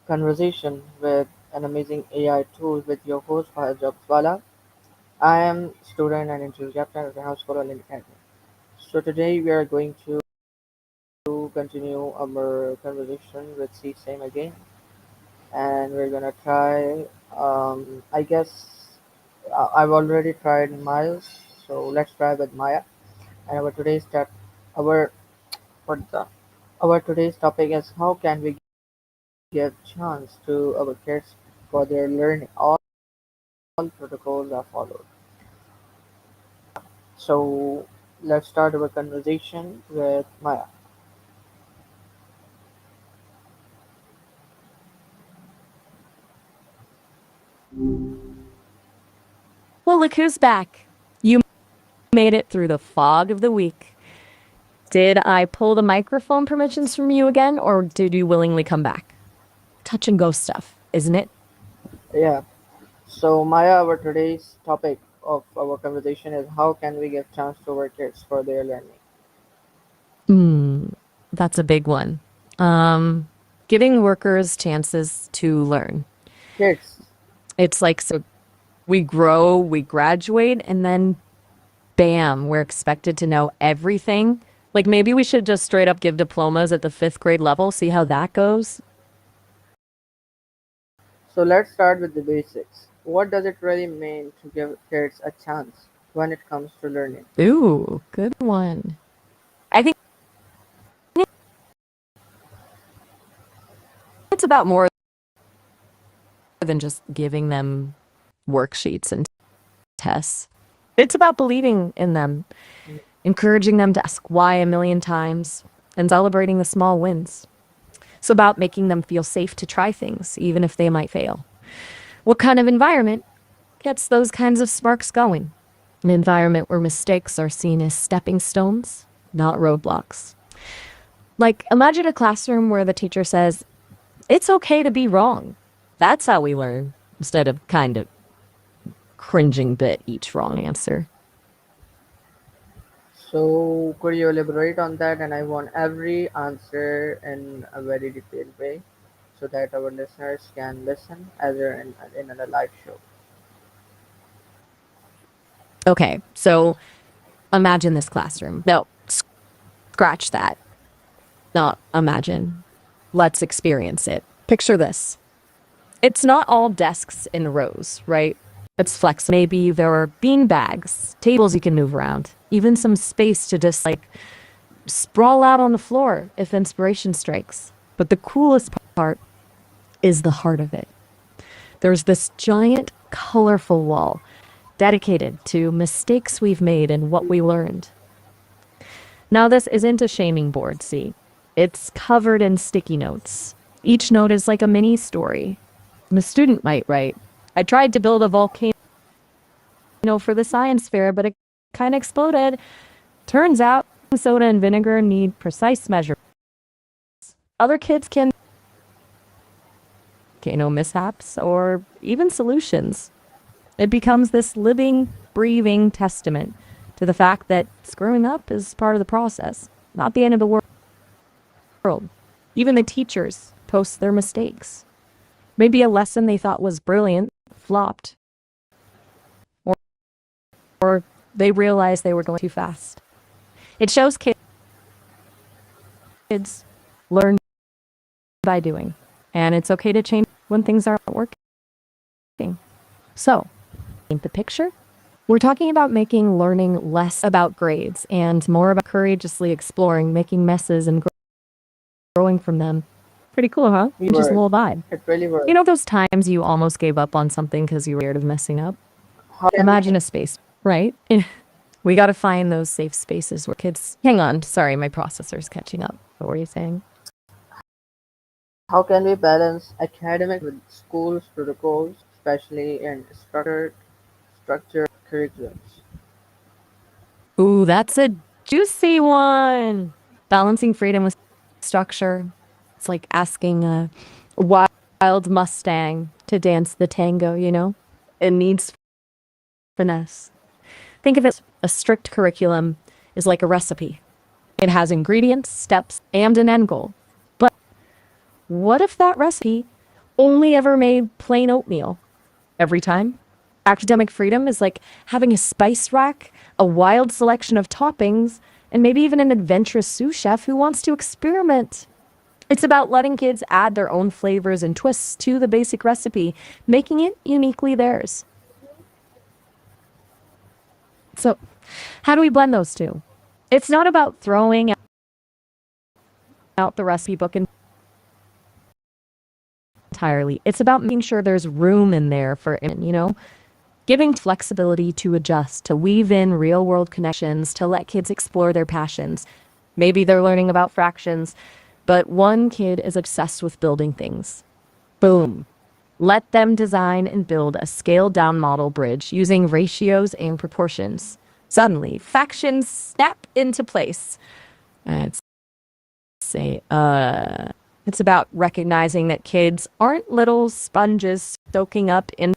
conversation with an amazing AI tool with your host Fahad Jabwala. I am student and interview captain at the House School Academy. So today we are going to continue our conversation with C same again, and we're gonna try. I guess I've already tried Miles, so let's try with Maya. And our what the our today's topic is how can we give chance to our kids for their learning. All protocols are followed. So let's start our conversation with Maya. Well, look who's back. You made it through the fog of the week. Did I pull the microphone permissions from you again, or did you willingly come back? Touch and go stuff, isn't it? Yeah. So Maya, our today's topic of our conversation is how can we give chance to our kids for their learning. Hmm, that's a big one. Giving workers chances to learn. Kids. It's like so we grow, we graduate, and then bam, we're expected to know everything. Like maybe we should just straight up give diplomas at the fifth grade level, see how that goes. So let's start with the basics. What does it really mean to give kids a chance when it comes to learning? Ooh, good one. I think it's about more than just giving them worksheets and tests. It's about believing in them, encouraging them to ask why a million times, and celebrating the small wins. It's about making them feel safe to try things, even if they might fail. What kind of environment gets those kinds of sparks going? An environment where mistakes are seen as stepping stones, not roadblocks. Like, imagine a classroom where the teacher says, it's okay to be wrong. That's how we learn, instead of kind of cringing bit each wrong answer. So could you elaborate on that? And I want every answer in a very detailed way so that our listeners can listen as they're in a live show. Okay, so imagine this classroom. No, scratch that. Not imagine. Let's experience it. Picture this. It's not all desks in rows, right? It's flexible. Maybe there are bean bags, tables you can move around, even some space to just like sprawl out on the floor if inspiration strikes. But the coolest part is the heart of it. There's this giant, colorful wall dedicated to mistakes we've made and what we learned. Now, this isn't a shaming board, see? It's covered in sticky notes. Each note is like a mini story. A student might write, I tried to build a volcano for the science fair, but it kind of exploded. Turns out soda and vinegar need precise measurements. Other kids can, mishaps or even solutions. It becomes this living, breathing testament to the fact that screwing up is part of the process, not the end of the world. Even the teachers post their mistakes. Maybe a lesson they thought was brilliant flopped, or, or they realized they were going too fast. It shows kids learn by doing, and it's okay to change when things aren't working. So, paint the picture. We're talking about making learning less about grades and more about courageously exploring, making messes, and growing from them. Pretty cool, huh? We Just a were. little vibe. It really You worked. know those times you almost gave up on something because you were scared of messing up? How can we Imagine a space, right? We got to find those safe spaces where kids. Hang on, sorry, my processor's catching up. What were you saying? how can we balance academic with schools protocols, especially in structured curriculums? Ooh, that's a juicy one. Balancing freedom with structure. It's like asking a wild Mustang to dance the tango, you know? It needs finesse. Think of it as a strict curriculum is like a recipe. It has ingredients, steps, and an end goal. But what if that recipe only ever made plain oatmeal every time. Academic freedom is like having a spice rack, a wild selection of toppings, and maybe even an adventurous sous chef who wants to experiment. It's about letting kids add their own flavors and twists to the basic recipe, making it uniquely theirs. So, how do we blend those two? It's not about throwing out the recipe book entirely. It's about making sure there's room in there for, giving flexibility to adjust, to weave in real world connections, to let kids explore their passions. Maybe they're learning about fractions, but one kid is obsessed with building things. Boom. Let them design and build a scaled down model bridge using ratios and proportions. Suddenly, factions snap into place. I'd say, it's about recognizing that kids aren't little sponges soaking up info.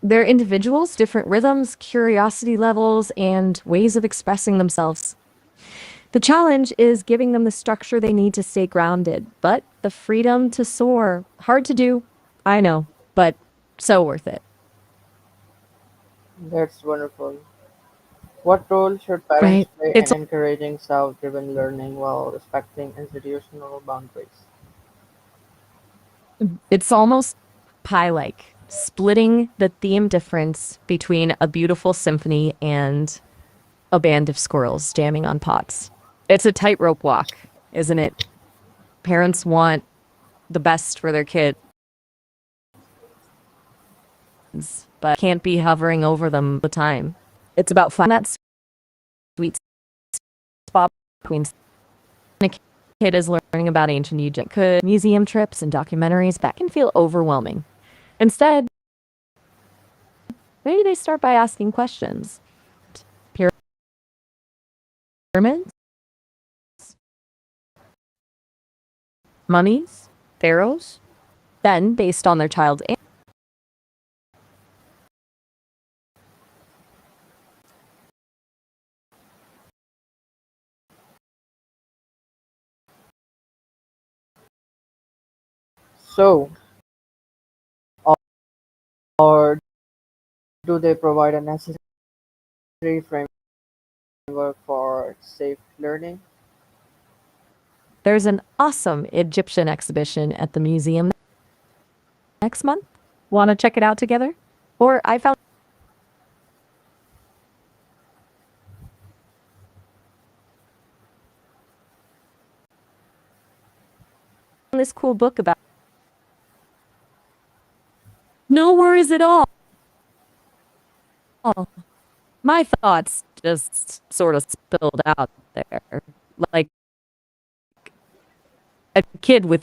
They're individuals, different rhythms, curiosity levels, and ways of expressing themselves. The challenge is giving them the structure they need to stay grounded, but the freedom to soar. Hard to do, I know, but so worth it. That's wonderful. What role should parents Right? play in encouraging self-driven learning while respecting institutional boundaries? It's almost pie like, splitting the theme difference between a beautiful symphony and a band of squirrels jamming on pots. It's a tightrope walk, isn't it? Parents want the best for their kids, but can't be hovering over them all the time. It's about finding that sweet spot between a kid is learning about ancient Egypt, could museum trips and documentaries that can feel overwhelming. Instead, maybe they start by asking questions. Pyramids, mummies, pharaohs. Then, based on their child's So, or do they provide a necessary framework for safe learning? there's an awesome Egyptian exhibition at the museum next month. Want to check it out together? Or I found this cool book about. No worries at all. My thoughts just sort of spilled out there. Like a kid with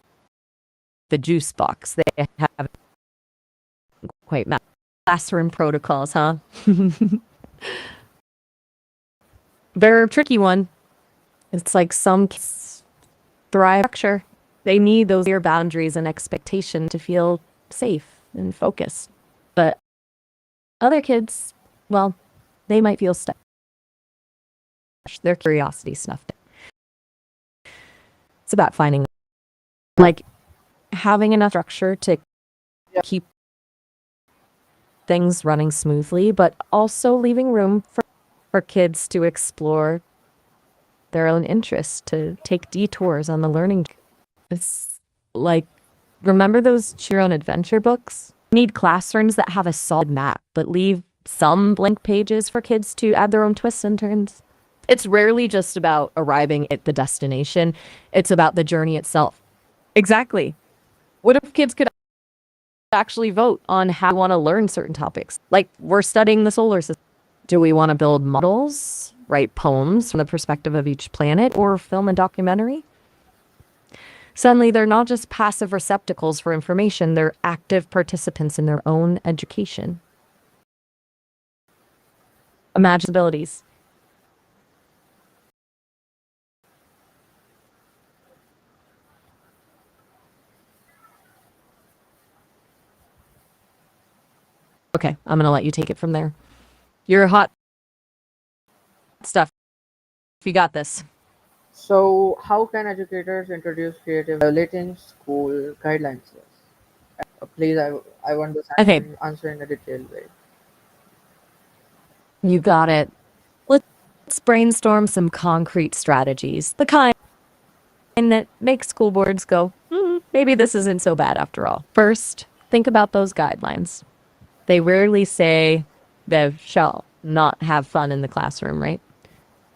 the juice box. They have quite classroom protocols, huh? They're a tricky one. It's like some kids thrive structure. They need those clear boundaries and expectation to feel safe and focused. But other kids, well, they might feel stuck. Their curiosity snuffed. It's about finding, like, having enough structure to Yeah. keep things running smoothly, but also leaving room for kids to explore their own interests, to take detours on the learning. It's like, remember those choose your own adventure books? Need classrooms that have a solid map, but leave some blank pages for kids to add their own twists and turns. It's rarely just about arriving at the destination. It's about the journey itself. Exactly. What if kids could actually vote on how we want to learn certain topics? Like, we're studying the solar system. Do we want to build models, write poems from the perspective of each planet, or film a documentary? Suddenly, they're not just passive receptacles for information, they're active participants in their own education. Imagine abilities. Okay, I'm going to let you take it from there. You're hot stuff. You got this. So, how can educators introduce creativity violating school guidelines? Please, I want this Okay, answer in a detailed way. you got it. Let's brainstorm some concrete strategies, the kind that make school boards go, maybe this isn't so bad after all. First, think about those guidelines. They rarely say they shall not have fun in the classroom, right?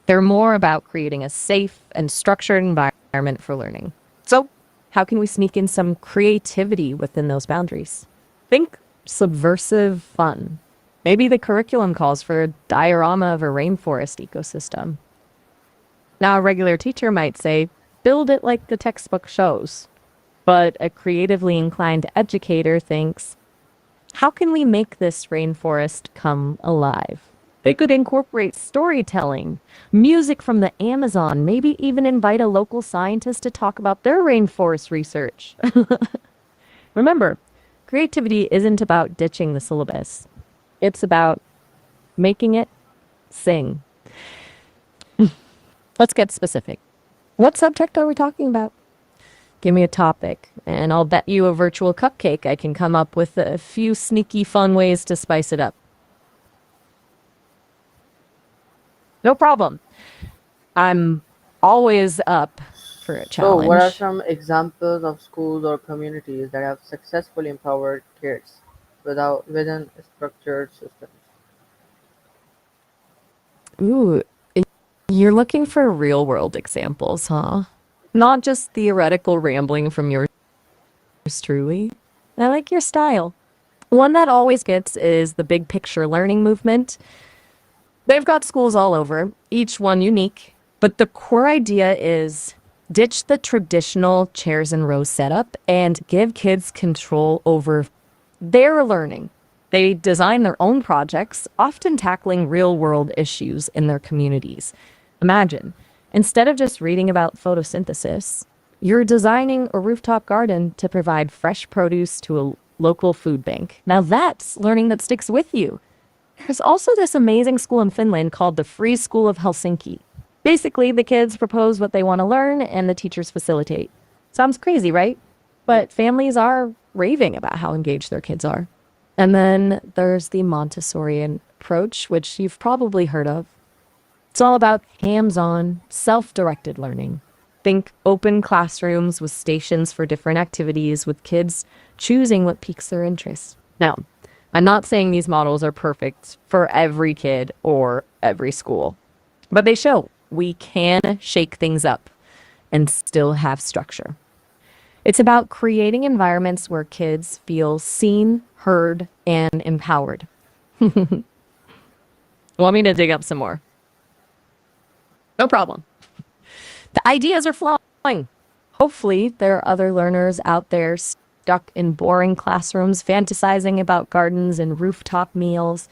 They're more about creating a safe and structured environment for learning. So, how can we sneak in some creativity within those boundaries? Think subversive fun. Maybe the curriculum calls for a diorama of a rainforest ecosystem. Now, a regular teacher might say, build it like the textbook shows. But a creatively inclined educator thinks, how can we make this rainforest come alive? They could incorporate storytelling, music from the Amazon, maybe even invite a local scientist to talk about their rainforest research. Remember, creativity isn't about ditching the syllabus, it's about making it sing. Let's get specific. What subject are we talking about? Give me a topic, and I'll bet you a virtual cupcake I can come up with a few sneaky fun ways to spice it up. No problem. I'm always up for a So, what are challenge. some examples of schools or communities that have successfully empowered kids within structured systems? Ooh, you're looking for real world examples, huh? Not just theoretical rambling from yours truly. I like your style. One that always gets is the big picture learning movement. They've got schools all over, each one unique, but the core idea is ditch the traditional chairs and rows setup and give kids control over their learning. They design their own projects, often tackling real world issues in their communities. Imagine, instead of just reading about photosynthesis, you're designing a rooftop garden to provide fresh produce to a local food bank. Now that's learning that sticks with you. There's also this amazing school in Finland called the Free School of Helsinki. Basically, the kids propose what they want to learn and the teachers facilitate. Sounds crazy, right? But families are raving about how engaged their kids are. And then there's the Montessorian approach, which you've probably heard of. It's all about hands on, self directed learning. Think open classrooms with stations for different activities, with kids choosing what piques their interest. Now, I'm not saying these models are perfect for every kid or every school, but they show we can shake things up and still have structure. It's about creating environments where kids feel seen, heard, and empowered. Want me to dig up some more? No problem. The ideas are flowing. Hopefully, there are other learners out there stuck in boring classrooms, fantasizing about gardens and rooftop meals.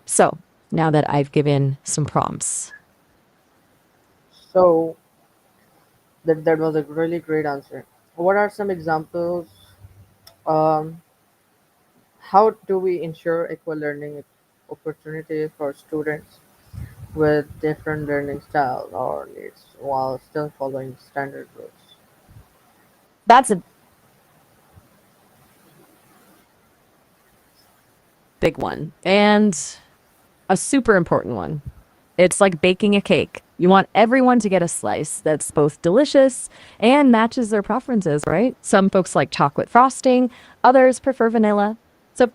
So, now that I've given some prompts, So, that was a really great answer. What are some examples? Um, how do we ensure equal learning opportunities for students with different learning styles or needs while still following standard rules? that's a big one and a super important one. It's like baking a cake. You want everyone to get a slice that's both delicious and matches their preferences, right? Some folks like chocolate frosting, others prefer vanilla. So,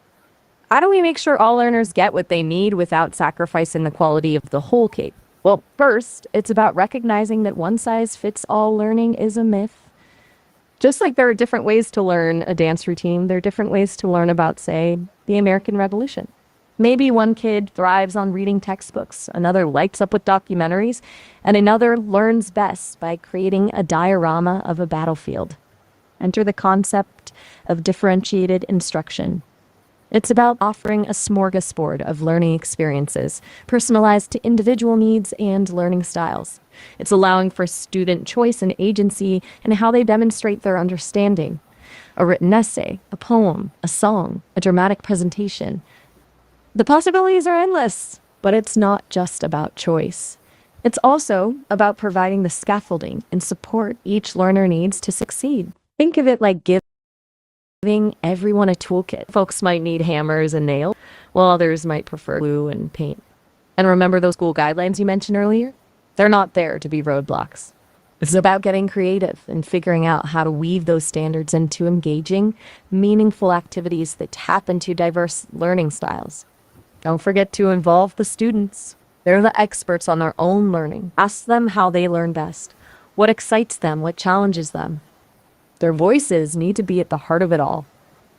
how do we make sure all learners get what they need without sacrificing the quality of the whole cake? Well, first, it's about recognizing that one size fits all learning is a myth. Just like there are different ways to learn a dance routine, there are different ways to learn about, say, the American Revolution. Maybe one kid thrives on reading textbooks, another lights up with documentaries, and another learns best by creating a diorama of a battlefield. Enter the concept of differentiated instruction. It's about offering a smorgasbord of learning experiences, personalized to individual needs and learning styles. It's allowing for student choice and agency in how they demonstrate their understanding. A written essay, a poem, a song, a dramatic presentation. The possibilities are endless, but it's not just about choice. It's also about providing the scaffolding and support each learner needs to succeed. Think of it like giving everyone a toolkit. Folks might need hammers and nails, while others might prefer glue and paint. And remember those school guidelines you mentioned earlier? They're not there to be roadblocks. It's about getting creative and figuring out how to weave those standards into engaging, meaningful activities that tap into diverse learning styles. Don't forget to involve the students. They're the experts on their own learning. Ask them how they learn best, what excites them, what challenges them. Their voices need to be at the heart of it all.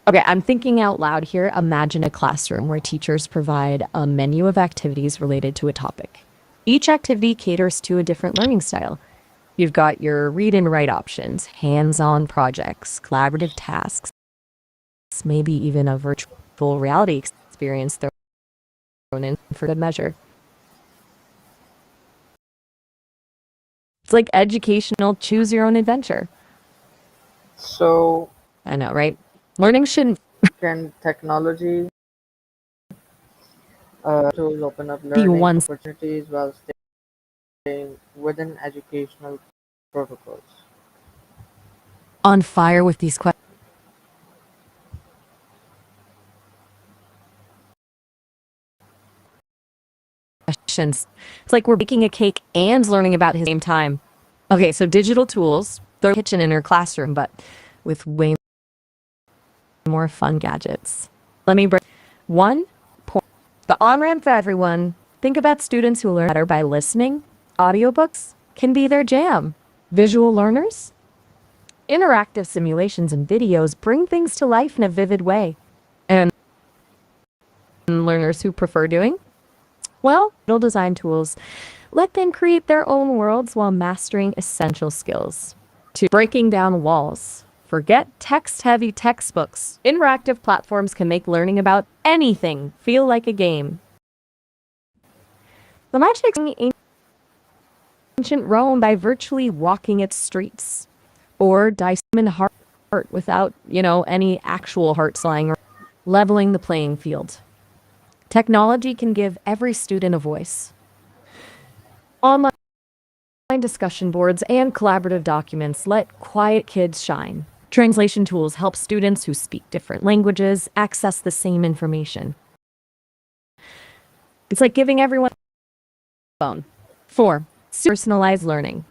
Okay, I'm thinking out loud here. Imagine a classroom where teachers provide a menu of activities related to a topic. Each activity caters to a different learning style. You've got your read and write options, hands-on projects, collaborative tasks, maybe even a virtual reality experience thrown in for good measure. It's like educational choose your own adventure. So, I know, right? Learning shouldn't can technology tools open up be learning one opportunities while staying within educational protocols? on fire with these questions. It's like we're baking a cake and learning about his same time. Okay, so digital tools, they're kitchen in her classroom, but with way more fun gadgets. Let me break one point. The on-ramp for everyone. Think about students who learn better by listening. Audiobooks can be their jam. Visual learners, interactive simulations and videos bring things to life in a vivid way. And learners who prefer doing, well, digital design tools let them create their own worlds while mastering essential skills. To breaking down walls. Forget text-heavy textbooks. Interactive platforms can make learning about anything feel like a game. The magic of ancient Rome by virtually walking its streets, or dissecting heart without, any actual heart slang, or leveling the playing field. Technology can give every student a voice. Online discussion boards and collaborative documents let quiet kids shine. Translation tools help students who speak different languages access the same information. It's like giving everyone a phone. 4. Personalized learning.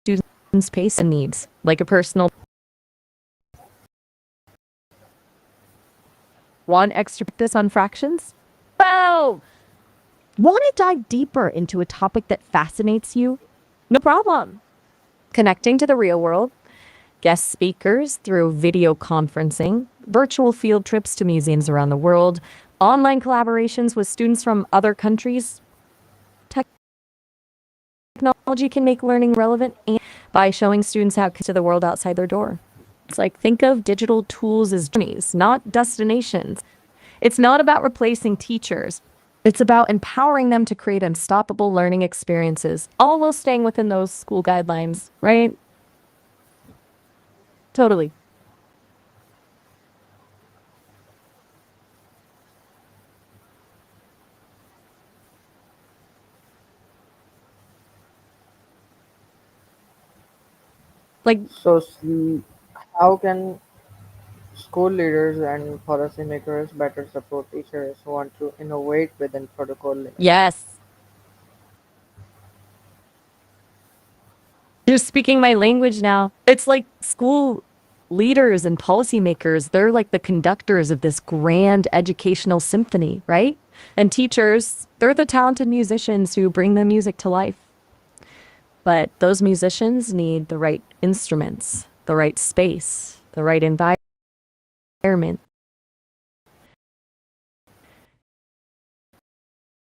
Students' pace and needs, like a personal. Want extra practice on fractions? Wow! Want to dive deeper into a topic that fascinates you? No problem. Connecting to the real world, guest speakers through video conferencing, virtual field trips to museums around the world, online collaborations with students from other countries. Technology can make learning relevant and by showing students how to the world outside their door. It's like think of digital tools as journeys, not destinations. It's not about replacing teachers. It's about empowering them to create unstoppable learning experiences, all while staying within those school guidelines, right? Totally. Like, So, see, how can school leaders and policymakers better support teachers who want to innovate within protocol limits? yes, you're speaking my language now. It's like school leaders and policymakers, they're like the conductors of this grand educational symphony, right? And teachers, they're the talented musicians who bring the music to life. But those musicians need the right instruments, the right space, the right environment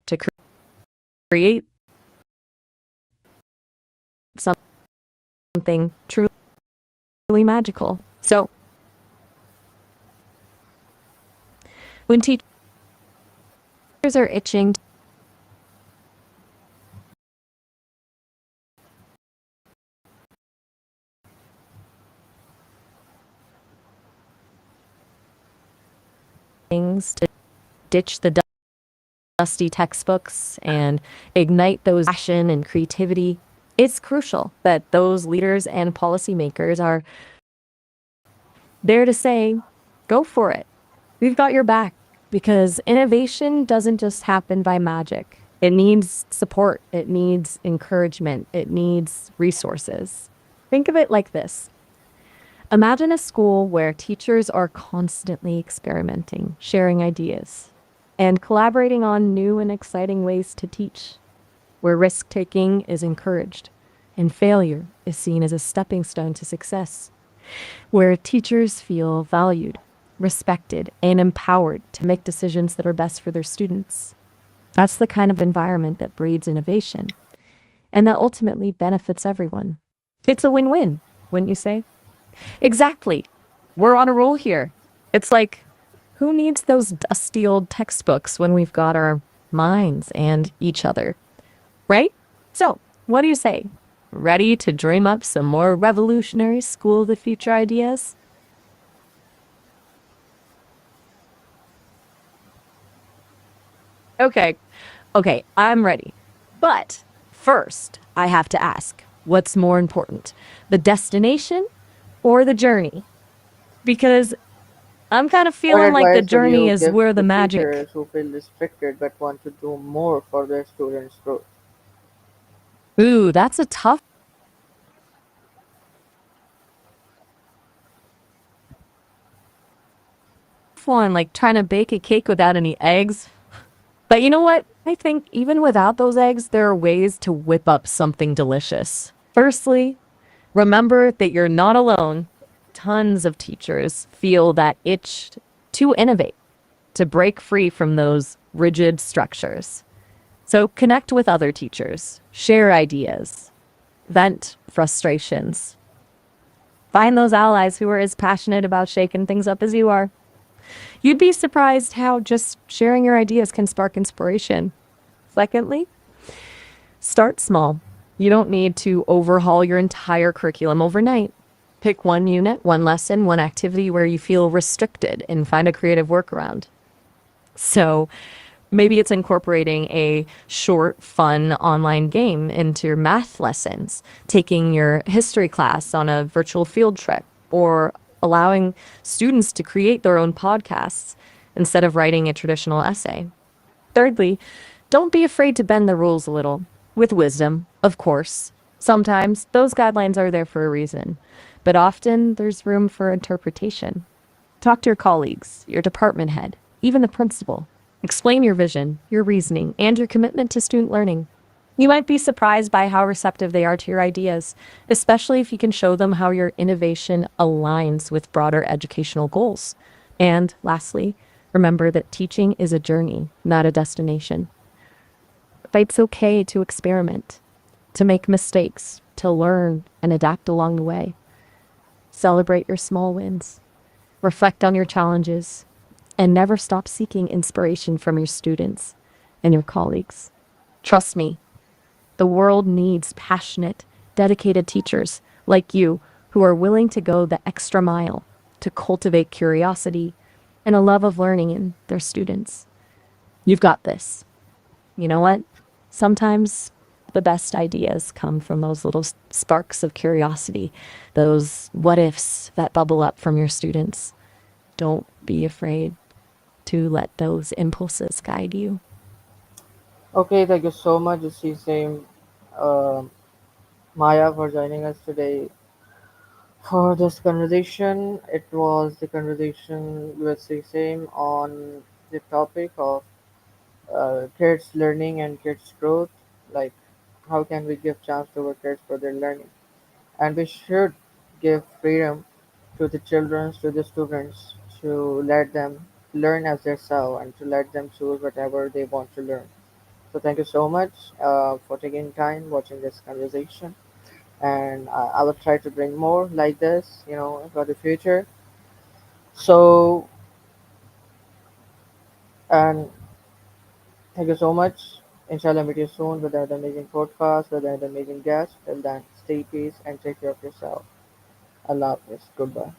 to create something truly magical. So when teachers are itching things to ditch the dusty textbooks and ignite those passion and creativity. It's crucial that those leaders and policymakers are there to say, go for it. We've got your back because innovation doesn't just happen by magic. It needs support, it needs encouragement, it needs resources. Think of it like this. Imagine a school where teachers are constantly experimenting, sharing ideas, and collaborating on new and exciting ways to teach, where risk taking is encouraged and failure is seen as a stepping stone to success, where teachers feel valued, respected, and empowered to make decisions that are best for their students. That's the kind of environment that breeds innovation and that ultimately benefits everyone. It's a win win, wouldn't you say? Exactly. We're on a roll here. It's like, who needs those dusty old textbooks when we've got our minds and each other, right? So, what do you say? Ready to dream up some more revolutionary school of the future ideas? Okay, okay, I'm ready. But first, I have to ask, what's more important, the destination or the journey? Because I'm kind of What feeling like the advice would journey you is give where the to magic. teachers who feel restricted but want to do more for their students' growth? Ooh, that's a tough one, like trying to bake a cake without any eggs. But you know what? I think even without those eggs, there are ways to whip up something delicious. Firstly, remember that you're not alone. Tons of teachers feel that itch to innovate, to break free from those rigid structures. So connect with other teachers, share ideas, vent frustrations. Find those allies who are as passionate about shaking things up as you are. You'd be surprised how just sharing your ideas can spark inspiration. Secondly, start small. You don't need to overhaul your entire curriculum overnight. Pick one unit, one lesson, one activity where you feel restricted and find a creative workaround. So maybe it's incorporating a short, fun online game into your math lessons, taking your history class on a virtual field trip, or allowing students to create their own podcasts instead of writing a traditional essay. Thirdly, don't be afraid to bend the rules a little, with wisdom, of course. Sometimes those guidelines are there for a reason, but often there's room for interpretation. Talk to your colleagues, your department head, even the principal. Explain your vision, your reasoning, and your commitment to student learning. You might be surprised by how receptive they are to your ideas, especially if you can show them how your innovation aligns with broader educational goals. And lastly, remember that teaching is a journey, not a destination. But it's okay to experiment, to make mistakes, to learn and adapt along the way. Celebrate your small wins, reflect on your challenges, and never stop seeking inspiration from your students and your colleagues. Trust me, the world needs passionate, dedicated teachers like you who are willing to go the extra mile to cultivate curiosity and a love of learning in their students. You've got this. You know what? Sometimes the best ideas come from those little sparks of curiosity, those what ifs that bubble up from your students. Don't be afraid to let those impulses guide you. Okay, thank you so much, same Maya, for joining us today for this conversation. It was the conversation with same on the topic of kids learning and kids growth. Like, how can we give chance to our kids for their learning? And we should give freedom to the children, to the students, to let them learn as they self and to let them choose whatever they want to learn. So thank you so much for taking time watching this conversation, and I will try to bring more like this, for the future. So, and thank you so much. Inshallah, meet you soon with another amazing podcast, with another amazing guest. Till then, stay peace and take care of yourself. Allah Hafiz. Goodbye.